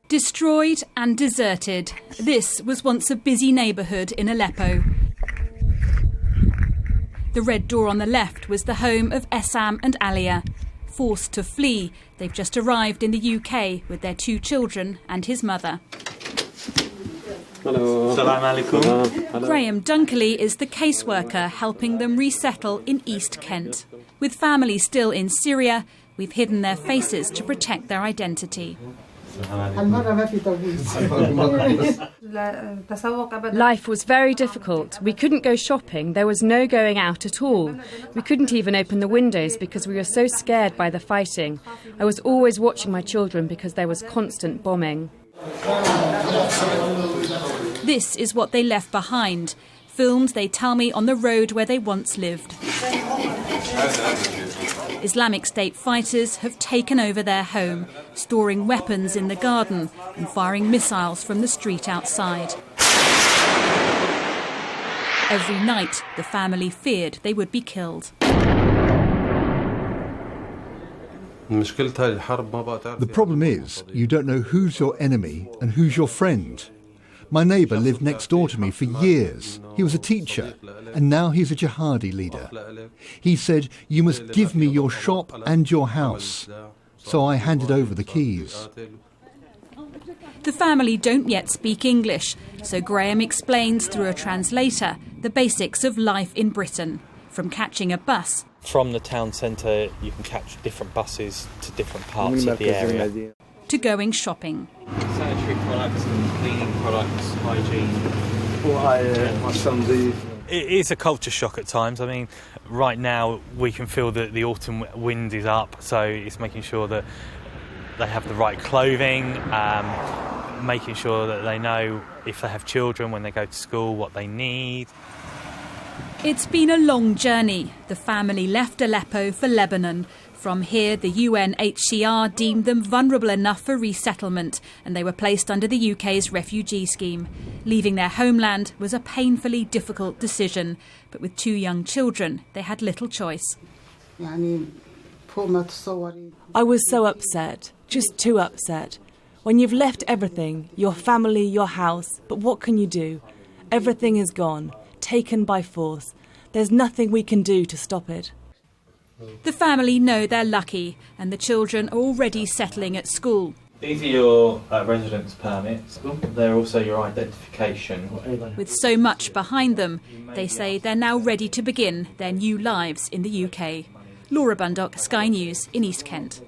Destroyed and deserted, this was once a busy neighbourhood in Aleppo. The red door on the left was the home of Essam and Alia. Forced to flee, they've just arrived in the UK with their 2 children and his mother. Hello. Salam alaikum. Graham Dunkley is the caseworker helping them resettle in East Kent. With families still in Syria, we've hidden their faces to protect their identity. Life was very difficult. We couldn't go shopping. There was no going out at all. We couldn't even open the windows because we were so scared by the fighting. I was always watching my children because there was constant bombing. This is what they left behind. Filmed, they tell me, on the road where they once lived. Islamic State fighters have taken over their home, storing weapons in the garden and firing missiles from the street outside. Every night, the family feared they would be killed. The problem is, you don't know who's your enemy and who's your friend. My neighbour lived next door to me for years. He was a teacher, and now he's a jihadi leader. He said, "You must give me your shop and your house." So I handed over the keys. The family don't yet speak English, so Graham explains through a translator the basics of life in Britain, from catching a bus. From the town centre, you can catch different buses to different parts of the area. To going shopping. Sanitary products and cleaning products, hygiene. It is a culture shock at times. I mean, right now we can feel that the autumn wind is up, so it's making sure that they have the right clothing, making sure that they know if they have children when they go to school what they need. It's been a long journey. The family left Aleppo for Lebanon. From here, the UNHCR deemed them vulnerable enough for resettlement, and they were placed under the UK's refugee scheme. Leaving their homeland was a painfully difficult decision, but with 2 young children, they had little choice. I was so upset, just too upset. When you've left everything, your family, your house, but what can you do? Everything is gone, taken by force. There's nothing we can do to stop it. The family know they're lucky, and the children are already settling at school. These are your residence permits. They're also your identification. With so much behind them, they say they're now ready to begin their new lives in the UK. Laura Bundock, Sky News in East Kent.